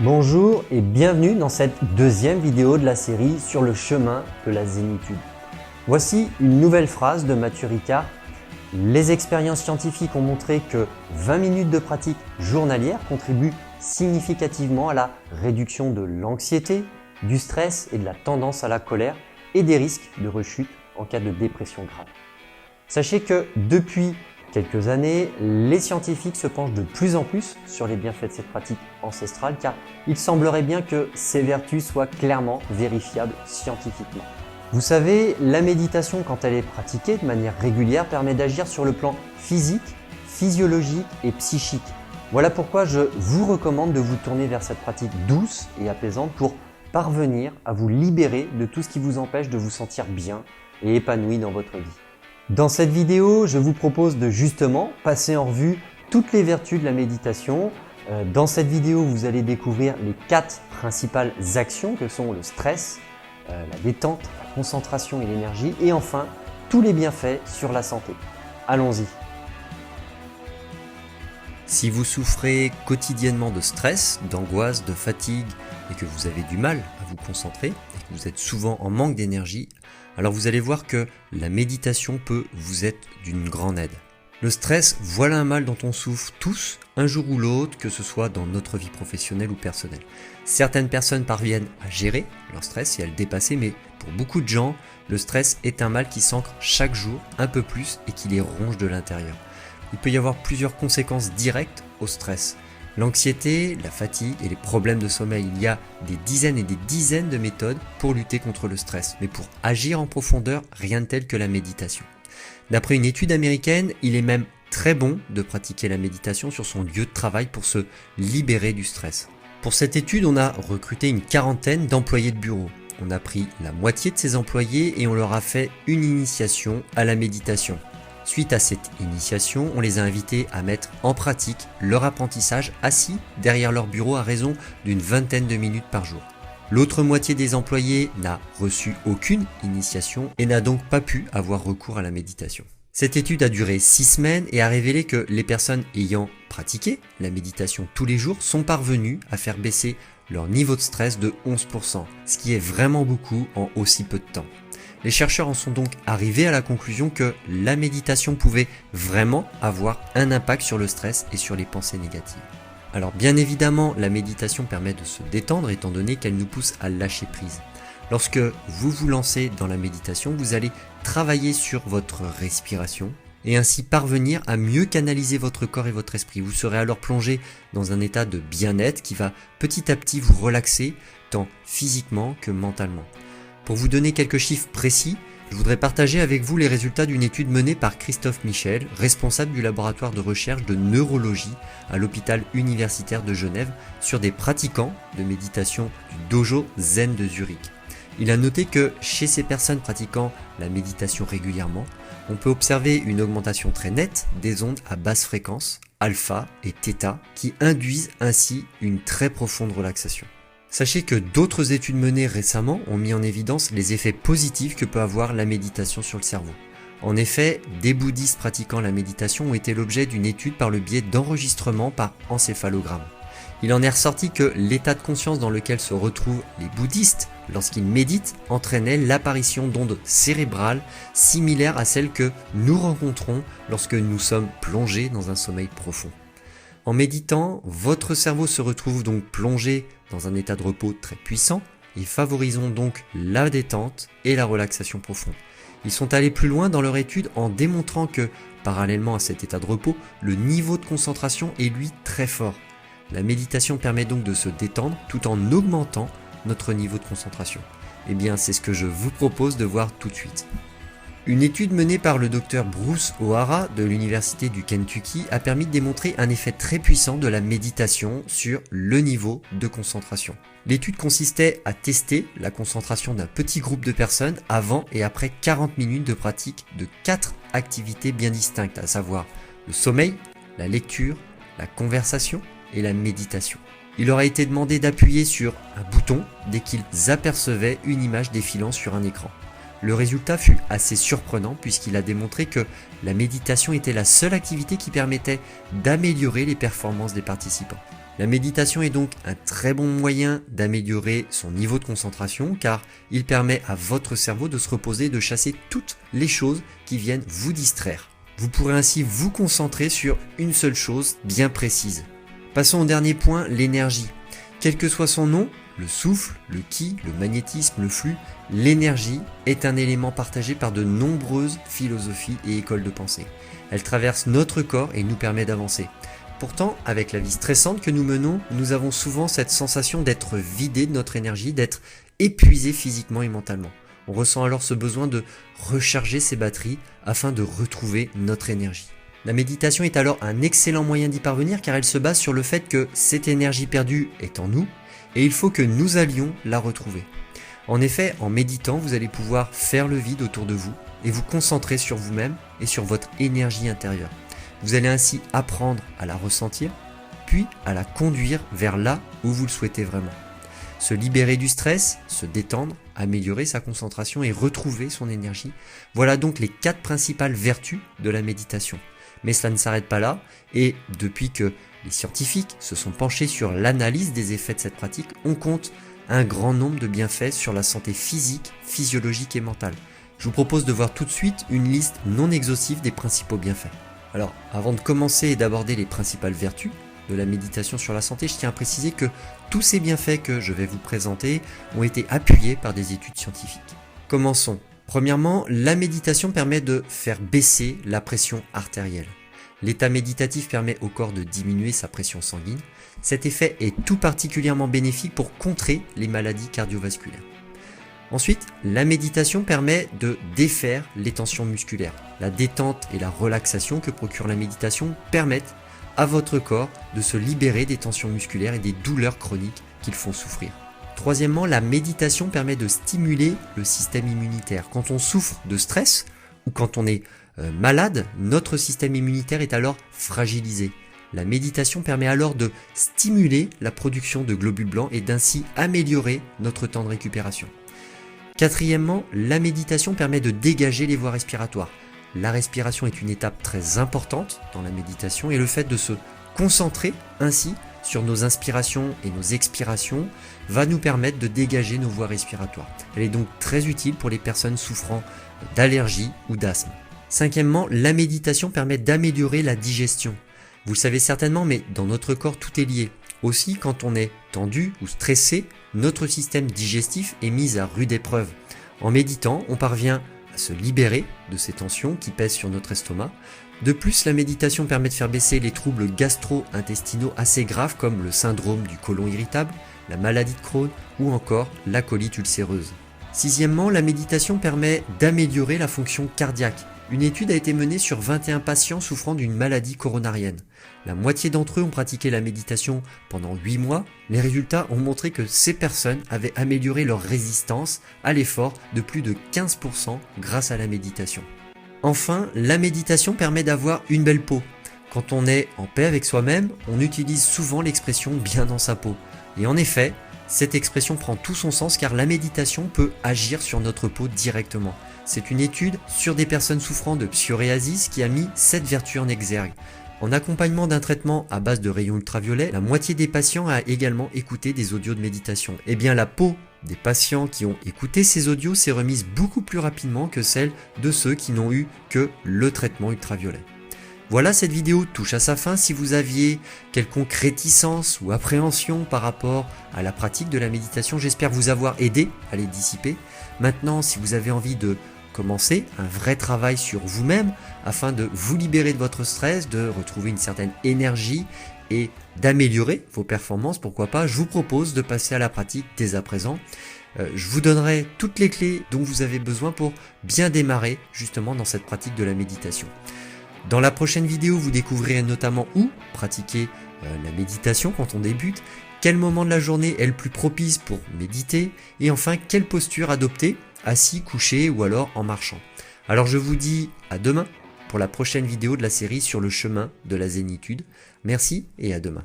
Bonjour et bienvenue dans cette deuxième vidéo de la série sur le chemin de la zénitude. Voici une nouvelle phrase de Mathieu Ricard. Les expériences scientifiques ont montré que 20 minutes de pratique journalière contribuent significativement à la réduction de l'anxiété, du stress et de la tendance à la colère et des risques de rechute en cas de dépression grave. Sachez que depuis quelques années, les scientifiques se penchent de plus en plus sur les bienfaits de cette pratique ancestrale car il semblerait bien que ces vertus soient clairement vérifiables scientifiquement. Vous savez, la méditation, quand elle est pratiquée de manière régulière, permet d'agir sur le plan physique, physiologique et psychique. Voilà pourquoi je vous recommande de vous tourner vers cette pratique douce et apaisante pour parvenir à vous libérer de tout ce qui vous empêche de vous sentir bien et épanoui dans votre vie. Dans cette vidéo, je vous propose de justement passer en revue toutes les vertus de la méditation. Dans cette vidéo, vous allez découvrir les 4 principales actions que sont le stress, la détente, la concentration et l'énergie, et enfin tous les bienfaits sur la santé. Allons-y. Si vous souffrez quotidiennement de stress, d'angoisse, de fatigue et que vous avez du mal à vous concentrer et que vous êtes souvent en manque d'énergie, alors vous allez voir que la méditation peut vous être d'une grande aide. Le stress, voilà un mal dont on souffre tous, un jour ou l'autre, que ce soit dans notre vie professionnelle ou personnelle. Certaines personnes parviennent à gérer leur stress et à le dépasser, mais pour beaucoup de gens, le stress est un mal qui s'ancre chaque jour un peu plus et qui les ronge de l'intérieur. Il peut y avoir plusieurs conséquences directes au stress. L'anxiété, la fatigue et les problèmes de sommeil. Il y a des dizaines et des dizaines de méthodes pour lutter contre le stress. Mais pour agir en profondeur, rien de tel que la méditation. D'après une étude américaine, il est même très bon de pratiquer la méditation sur son lieu de travail pour se libérer du stress. Pour cette étude, on a recruté une quarantaine d'employés de bureau. On a pris la moitié de ces employés et on leur a fait une initiation à la méditation. Suite à cette initiation, on les a invités à mettre en pratique leur apprentissage assis derrière leur bureau à raison d'une vingtaine de minutes par jour. L'autre moitié des employés n'a reçu aucune initiation et n'a donc pas pu avoir recours à la méditation. Cette étude a duré 6 semaines et a révélé que les personnes ayant pratiqué la méditation tous les jours sont parvenues à faire baisser leur niveau de stress de 11%, ce qui est vraiment beaucoup en aussi peu de temps. Les chercheurs en sont donc arrivés à la conclusion que la méditation pouvait vraiment avoir un impact sur le stress et sur les pensées négatives. Alors bien évidemment, la méditation permet de se détendre étant donné qu'elle nous pousse à lâcher prise. Lorsque vous vous lancez dans la méditation, vous allez travailler sur votre respiration et ainsi parvenir à mieux canaliser votre corps et votre esprit. Vous serez alors plongé dans un état de bien-être qui va petit à petit vous relaxer tant physiquement que mentalement. Pour vous donner quelques chiffres précis, je voudrais partager avec vous les résultats d'une étude menée par Christophe Michel, responsable du laboratoire de recherche de neurologie à l'hôpital universitaire de Genève, sur des pratiquants de méditation du dojo Zen de Zurich. Il a noté que chez ces personnes pratiquant la méditation régulièrement, on peut observer une augmentation très nette des ondes à basse fréquence, alpha et theta, qui induisent ainsi une très profonde relaxation. Sachez que d'autres études menées récemment ont mis en évidence les effets positifs que peut avoir la méditation sur le cerveau. En effet, des bouddhistes pratiquant la méditation ont été l'objet d'une étude par le biais d'enregistrements par encéphalogramme. Il en est ressorti que l'état de conscience dans lequel se retrouvent les bouddhistes lorsqu'ils méditent entraînait l'apparition d'ondes cérébrales similaires à celles que nous rencontrons lorsque nous sommes plongés dans un sommeil profond. En méditant, votre cerveau se retrouve donc plongé dans un état de repos très puissant et favorisons donc la détente et la relaxation profonde. Ils sont allés plus loin dans leur étude en démontrant que, parallèlement à cet état de repos, le niveau de concentration est lui très fort. La méditation permet donc de se détendre tout en augmentant notre niveau de concentration. Eh bien, c'est ce que je vous propose de voir tout de suite. Une étude menée par le docteur Bruce O'Hara de l'université du Kentucky a permis de démontrer un effet très puissant de la méditation sur le niveau de concentration. L'étude consistait à tester la concentration d'un petit groupe de personnes avant et après 40 minutes de pratique de 4 activités bien distinctes, à savoir le sommeil, la lecture, la conversation et la méditation. Il leur a été demandé d'appuyer sur un bouton dès qu'ils apercevaient une image défilant sur un écran. Le résultat fut assez surprenant puisqu'il a démontré que la méditation était la seule activité qui permettait d'améliorer les performances des participants. La méditation est donc un très bon moyen d'améliorer son niveau de concentration car il permet à votre cerveau de se reposer et de chasser toutes les choses qui viennent vous distraire. Vous pourrez ainsi vous concentrer sur une seule chose bien précise. Passons au dernier point, l'énergie. Quel que soit son nom, le souffle, le ki, le magnétisme, le flux, l'énergie est un élément partagé par de nombreuses philosophies et écoles de pensée. Elle traverse notre corps et nous permet d'avancer. Pourtant, avec la vie stressante que nous menons, nous avons souvent cette sensation d'être vidé de notre énergie, d'être épuisé physiquement et mentalement. On ressent alors ce besoin de recharger ses batteries afin de retrouver notre énergie. La méditation est alors un excellent moyen d'y parvenir car elle se base sur le fait que cette énergie perdue est en nous et il faut que nous allions la retrouver. En effet, en méditant, vous allez pouvoir faire le vide autour de vous et vous concentrer sur vous-même et sur votre énergie intérieure. Vous allez ainsi apprendre à la ressentir, puis à la conduire vers là où vous le souhaitez vraiment. Se libérer du stress, se détendre, améliorer sa concentration et retrouver son énergie, voilà donc les 4 principales vertus de la méditation. Mais cela ne s'arrête pas là, et depuis que les scientifiques se sont penchés sur l'analyse des effets de cette pratique, on compte un grand nombre de bienfaits sur la santé physique, physiologique et mentale. Je vous propose de voir tout de suite une liste non exhaustive des principaux bienfaits. Alors, avant de commencer et d'aborder les principales vertus de la méditation sur la santé, je tiens à préciser que tous ces bienfaits que je vais vous présenter ont été appuyés par des études scientifiques. Commençons. Premièrement, la méditation permet de faire baisser la pression artérielle. L'état méditatif permet au corps de diminuer sa pression sanguine. Cet effet est tout particulièrement bénéfique pour contrer les maladies cardiovasculaires. Ensuite, la méditation permet de défaire les tensions musculaires. La détente et la relaxation que procure la méditation permettent à votre corps de se libérer des tensions musculaires et des douleurs chroniques qui le font souffrir. Troisièmement, la méditation permet de stimuler le système immunitaire. Quand on souffre de stress ou quand on est malade, notre système immunitaire est alors fragilisé. La méditation permet alors de stimuler la production de globules blancs et d'ainsi améliorer notre temps de récupération. Quatrièmement, la méditation permet de dégager les voies respiratoires. La respiration est une étape très importante dans la méditation et le fait de se concentrer ainsi sur nos inspirations et nos expirations va nous permettre de dégager nos voies respiratoires. Elle est donc très utile pour les personnes souffrant d'allergies ou d'asthme. Cinquièmement, la méditation permet d'améliorer la digestion. Vous le savez certainement, mais dans notre corps, tout est lié. Aussi, quand on est tendu ou stressé, notre système digestif est mis à rude épreuve. En méditant, on parvient à se libérer de ces tensions qui pèsent sur notre estomac. De plus, la méditation permet de faire baisser les troubles gastro-intestinaux assez graves comme le syndrome du côlon irritable, la maladie de Crohn ou encore la colite ulcéreuse. Sixièmement, la méditation permet d'améliorer la fonction cardiaque. Une étude a été menée sur 21 patients souffrant d'une maladie coronarienne. La moitié d'entre eux ont pratiqué la méditation pendant 8 mois. Les résultats ont montré que ces personnes avaient amélioré leur résistance à l'effort de plus de 15% grâce à la méditation. Enfin, la méditation permet d'avoir une belle peau. Quand on est en paix avec soi-même, on utilise souvent l'expression « bien dans sa peau ». Et en effet, cette expression prend tout son sens car la méditation peut agir sur notre peau directement. C'est une étude sur des personnes souffrant de psoriasis qui a mis cette vertu en exergue. En accompagnement d'un traitement à base de rayons ultraviolets, la moitié des patients a également écouté des audios de méditation. Eh bien, la peau des patients qui ont écouté ces audios s'est remise beaucoup plus rapidement que celle de ceux qui n'ont eu que le traitement ultraviolet. Voilà, cette vidéo touche à sa fin. Si vous aviez quelconque réticence ou appréhension par rapport à la pratique de la méditation, j'espère vous avoir aidé à les dissiper. Maintenant, si vous avez envie de commencer un vrai travail sur vous-même afin de vous libérer de votre stress, de retrouver une certaine énergie et d'améliorer vos performances, pourquoi pas, je vous propose de passer à la pratique dès à présent. Je vous donnerai toutes les clés dont vous avez besoin pour bien démarrer justement dans cette pratique de la méditation. Dans la prochaine vidéo, vous découvrirez notamment où pratiquer la méditation quand on débute, quel moment de la journée est le plus propice pour méditer et enfin quelle posture adopter, assis, couché ou alors en marchant. Alors je vous dis à demain pour la prochaine vidéo de la série sur le chemin de la zénitude. Merci et à demain.